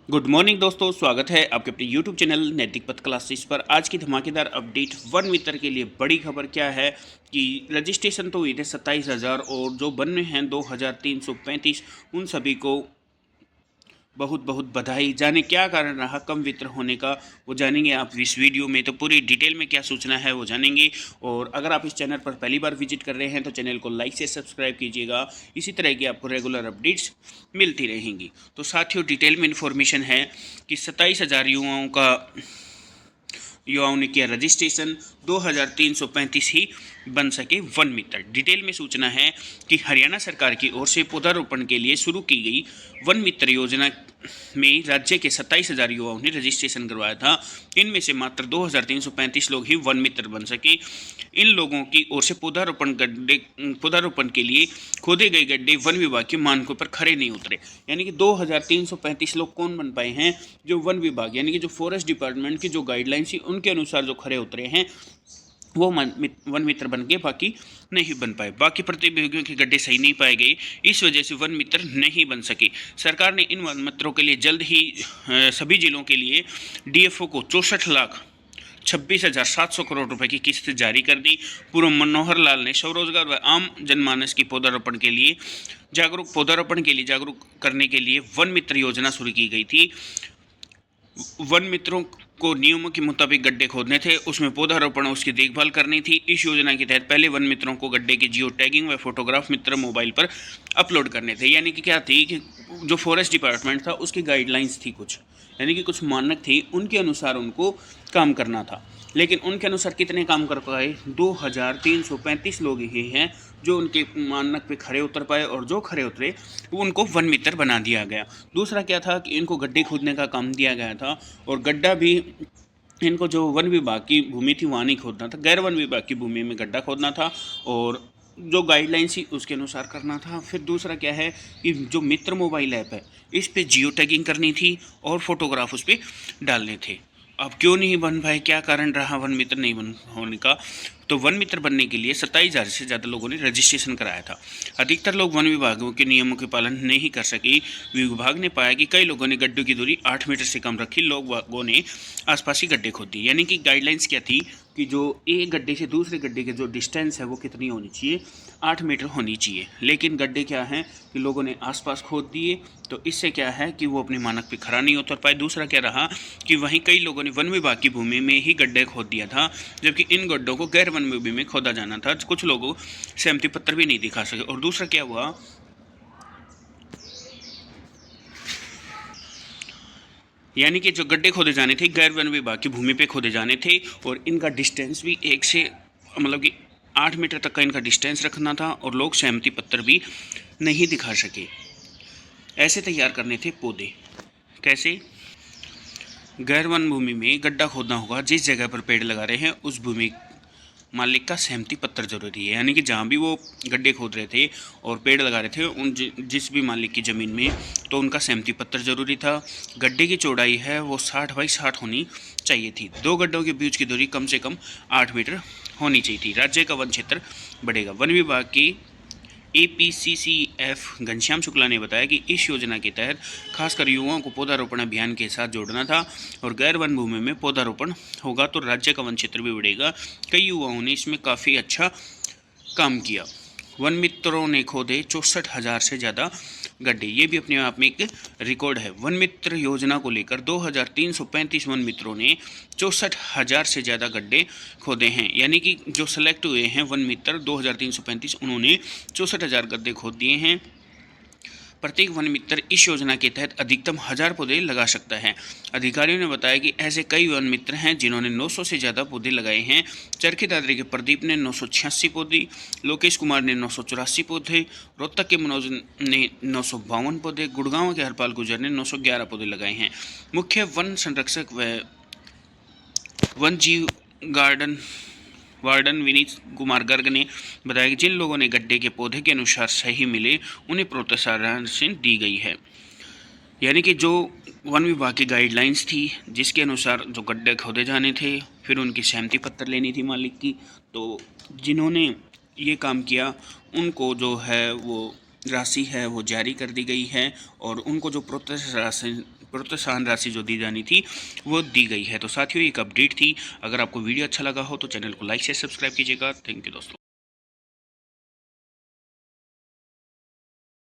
Good morning दोस्तों, स्वागत है आपके अपने यूट्यूब चैनल नैतिक पथ क्लासेस पर। आज की धमाकेदार अपडेट वन मित्र के लिए बड़ी खबर क्या है कि रजिस्ट्रेशन तो हुए थे 27,000 और जो बन में हैं 2,335 उन सभी को बहुत बहुत बधाई। जाने क्या कारण रहा कम वित्र होने का, वो जानेंगे आप इस वीडियो में। तो पूरी डिटेल में क्या सूचना है वो जानेंगे। और अगर आप इस चैनल पर पहली बार विजिट कर रहे हैं तो चैनल को लाइक से सब्सक्राइब कीजिएगा। इसी तरह की आपको रेगुलर अपडेट्स मिलती रहेंगी। तो साथियों, डिटेल में इन्फॉर्मेशन है कि 27,000 युवाओं ने किया रजिस्ट्रेशन, 2,335 ही बन सके वन मित्र। डिटेल में सूचना है कि हरियाणा सरकार की ओर से पौधारोपण के लिए शुरू की गई वन मित्र योजना में राज्य के 27,000 युवाओं ने रजिस्ट्रेशन करवाया था। इनमें से मात्र 2,335 लोग ही वन मित्र बन सके। इन लोगों की ओर से पौधारोपण के लिए खोदे गए गड्ढे वन विभाग के मानकों पर खरे नहीं उतरे। यानी कि 2,335 लोग कौन बन पाए हैं? जो वन विभाग यानी कि जो फॉरेस्ट डिपार्टमेंट की जो गाइडलाइंस थी उनके अनुसार जो खरे उतरे हैं वो वन मित्र बन गए, बाकी नहीं बन पाए। बाकी प्रतिभागियों के गड्ढे सही नहीं पाए गए, इस वजह से वन मित्र नहीं बन सके। सरकार ने इन वन मित्रों के लिए जल्द ही सभी जिलों के लिए डीएफओ को 64,26,700 करोड़ रुपए की किस्त जारी कर दी। पूर्व मनोहर लाल ने स्वरोजगार व आम जनमानस की पौधारोपण जागरूक करने के लिए वन मित्र योजना शुरू की गई थी। वन मित्रों को नियमों के मुताबिक गड्ढे खोदने थे, उसमें पौधारोपण उसकी देखभाल करनी थी। इस योजना के तहत पहले वन मित्रों को गड्ढे की जियो टैगिंग व फोटोग्राफ मित्र मोबाइल पर अपलोड करने थे। यानी कि क्या थी कि जो फॉरेस्ट डिपार्टमेंट था उसकी गाइडलाइंस थी कुछ, यानी कि कुछ मानक थी, उनके अनुसार उनको काम करना था। लेकिन उनके अनुसार कितने काम कर पाए? 2,335 लोग ही हैं जो उनके मानक पे खरे उतर पाए, और जो खरे उतरे उनको वन मित्र बना दिया गया। दूसरा क्या था कि इनको गड्ढे खोदने का काम दिया गया था, और गड्ढा भी इनको जो वन विभाग की भूमि थी वहाँ नहीं खोदना था, गैर वन विभाग की भूमि में गड्ढा खोदना था और जो गाइडलाइंस थी उसके अनुसार करना था। फिर दूसरा क्या है कि जो मित्र मोबाइल ऐप है इस पे जियो टैगिंग करनी थी और फोटोग्राफ उस पर डालने थे। अब क्यों नहीं बन पाए, क्या कारण रहा वन मित्र नहीं बन होने का? तो वन मित्र बनने के लिए 27,000 से ज़्यादा लोगों ने रजिस्ट्रेशन कराया था। अधिकतर लोग वन विभागों के नियमों के पालन नहीं कर सके। विभाग ने पाया कि कई लोगों ने गड्ढों की दूरी 8 मीटर से कम रखी, लोगों ने आसपास ही गड्ढे खोद दिए। यानी कि गाइडलाइंस क्या थी कि जो एक गड्ढे से दूसरे गड्ढे के जो डिस्टेंस है वो कितनी होनी चाहिए? 8 मीटर होनी चाहिए। लेकिन गड्ढे क्या हैं कि लोगों ने आसपास खोद दिए, तो इससे क्या है कि वो अपने मानक पे खरा नहीं उतर पाए। दूसरा क्या रहा कि वहीं कई लोगों ने वन विभाग की भूमि में ही गड्ढे खोद दिया था, जबकि इन गड्ढों को गैर वन भूमि में खोदा जाना था। कुछ लोगों सहमति पत्र भी नहीं दिखा सके। और दूसरा क्या हुआ, यानी कि जो गड्ढे खोदे जाने थे गैर वन विभाग की भूमि पे खोदे जाने थे, और इनका डिस्टेंस भी 1 से मतलब कि 8 मीटर तक का इनका डिस्टेंस रखना था, और लोग सहमति पत्र भी नहीं दिखा सके। ऐसे तैयार करने थे पौधे। कैसे? गैर वन भूमि में गड्ढा खोदना होगा, जिस जगह पर पेड़ लगा रहे हैं उस भूमि मालिक का सहमति पत्र जरूरी है। यानी कि जहाँ भी वो गड्ढे खोद रहे थे और पेड़ लगा रहे थे उन जिस भी मालिक की ज़मीन में, तो उनका सहमति पत्र जरूरी था। गड्ढे की चौड़ाई है वो 60 बाई 60 होनी चाहिए थी। दो गड्ढों के बीच की दूरी कम से कम 8 मीटर होनी चाहिए थी। राज्य का वन क्षेत्र बढ़ेगा। वन विभाग की APCCF घनश्याम शुक्ला ने बताया कि इस योजना के तहत खासकर युवाओं को पौधारोपण अभियान के साथ जोड़ना था, और गैर वन भूमि में पौधारोपण होगा तो राज्य का वन क्षेत्र भी बढ़ेगा। कई युवाओं ने इसमें काफ़ी अच्छा काम किया। वन मित्रों ने खोदे 64,000 से ज़्यादा गड्ढे, ये भी अपने आप में एक रिकॉर्ड है। वन मित्र योजना को लेकर 2,335 वन मित्रों ने 64,000 से ज़्यादा गड्ढे खोदे हैं। यानी कि जो सेलेक्ट हुए हैं वन मित्र 2,335, उन्होंने 64,000 गड्ढे खोद दिए हैं। प्रत्येक वन मित्र इस योजना के तहत अधिकतम 1,000 पौधे लगा सकता है। अधिकारियों ने बताया कि ऐसे कई वन मित्र हैं जिन्होंने 900 से ज़्यादा पौधे लगाए हैं। चरखी दादरी के प्रदीप ने 986 पौधे, लोकेश कुमार ने 984 पौधे, रोहतक के मनोज ने 952 पौधे, गुड़गांव के हरपाल गुजर ने 911 पौधे लगाए हैं। मुख्य वन संरक्षक व वन जीव गार्डन वार्डन विनीत कुमार गर्ग ने बताया कि जिन लोगों ने गड्ढे के पौधे के अनुसार सही मिले उन्हें प्रोत्साहन दी गई है। यानी कि जो वन विभाग की गाइडलाइंस थी जिसके अनुसार जो गड्ढे खोदे जाने थे, फिर उनकी सहमति पत्र लेनी थी मालिक की, तो जिन्होंने ये काम किया उनको जो है वो राशि है वो जारी कर दी गई है, और उनको जो प्रोत्साहन राशि जो दी जानी थी वो दी गई है। तो साथियों, एक अपडेट थी। अगर आपको वीडियो अच्छा लगा हो तो चैनल को लाइक से सब्सक्राइब कीजिएगा। थैंक यू दोस्तों।